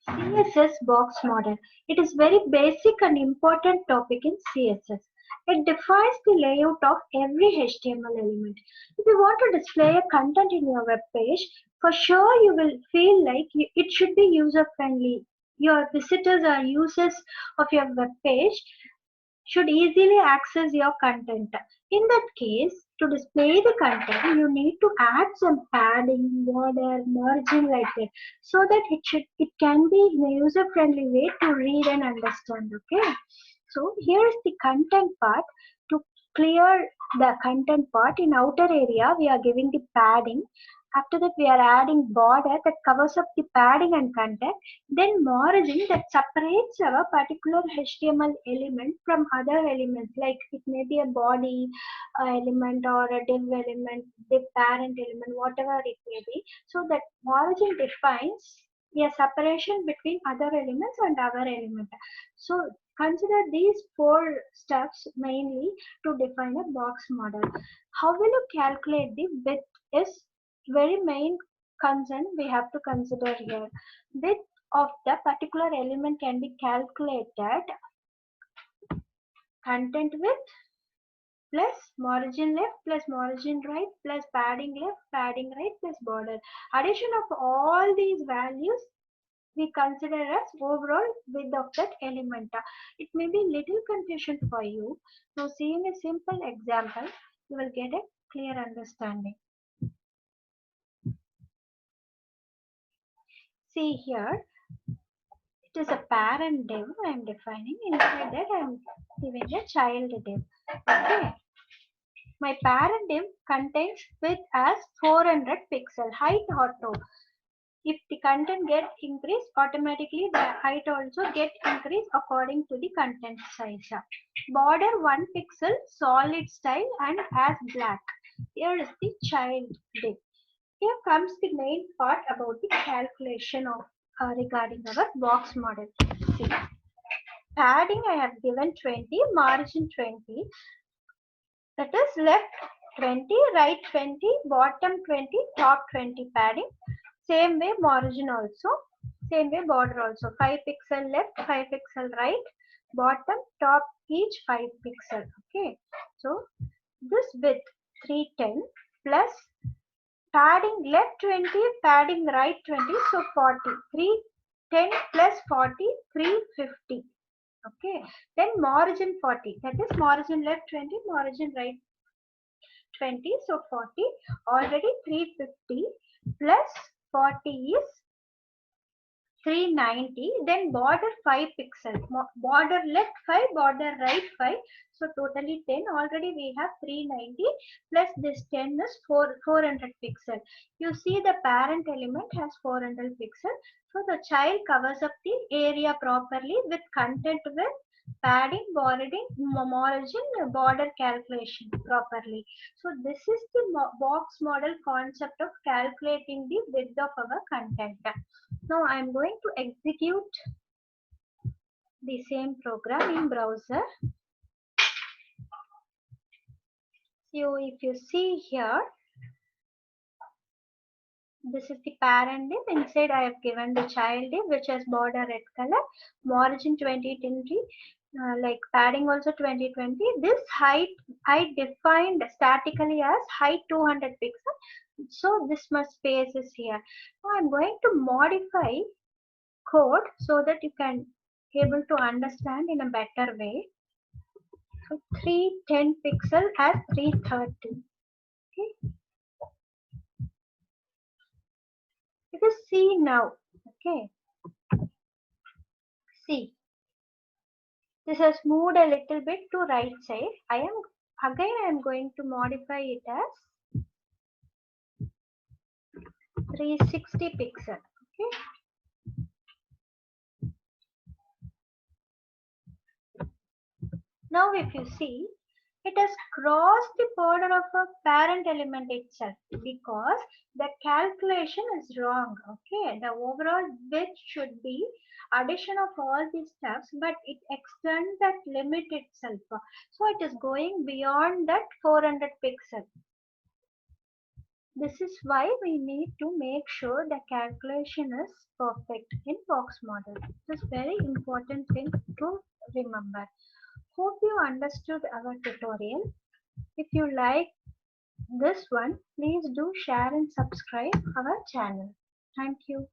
CSS Box Model. It is very basic and important topic in CSS. It defines the layout of every HTML element. If you want to display a content in your web page, for sure you will feel like it should be user friendly. Your visitors or users of your web page should easily access your content. In that case, to display the content, you need to add some padding, border, margin like that, so that it can be in a user-friendly way to read and understand. Okay. So here is the content part. To clear the content part in outer area, we are giving the padding. After that, we are adding border that covers up the padding and content. Then margin that separates our particular HTML element from other elements, like it may be a body element or a div element, div parent element, whatever it may be. So that margin defines a separation between other elements and our element. So consider these four steps mainly to define a box model. How will you calculate the width is very main concern we have to consider here. Width of the particular element can be calculated content width plus margin left plus margin right plus padding left, padding right plus border. Addition of all these values we consider as overall width of that element. It may be little confusion for you. Now seeing a simple example, you will get a clear understanding. See here, it is a parent div I am defining. Inside that I am giving a child div. Okay. My parent div contains width as 400 pixel, height auto. If the content get increased, automatically the height also get increased according to the content size. Border 1 pixel, solid style and as black. Here is the child div. Here comes the main part about the calculation of regarding our box model. See, padding I have given 20, margin 20. That is left 20, right 20, bottom 20, top 20 padding. Same way margin also. Same way border also. 5 pixel left, 5 pixel right, bottom, top each 5 pixel. Okay. So this width 310 plus padding left 20, padding right 20, so 40. 310 plus 40, 350. Okay. Then margin 40. That is margin left 20, margin right 20. So 40. Already 350 plus 40 is 390. Then border 5 pixel. Border left 5, border right 5. So totally 10. Already we have 390 plus this 10 is 400 pixel. You see the parent element has 400 pixel. So the child covers up the area properly with content with padding, bordering, margin, border calculation properly. So this is the box model concept of calculating the width of our content. Now I am going to execute the same program in browser. So if you see here, this is the parent div. Inside I have given the child div which has border red color, margin 2020, like padding also 2020. This height I defined statically as height 200 pixel. So this much space is here. Now I am going to modify code so that you can able to understand in a better way. So 310 pixel as 330. Okay. It is C now. Okay. See, this has moved a little bit to right side. I am going to modify it as 360 pixel. Okay. Now if you see, it has crossed the border of a parent element itself because the calculation is wrong. Okay, the overall width should be addition of all these steps, but it extends that limit itself. So it is going beyond that 400 pixel. This is why we need to make sure the calculation is perfect in box model. This is very important thing to remember. Hope you understood our tutorial. If you like this one, please do share and subscribe our channel. Thank you.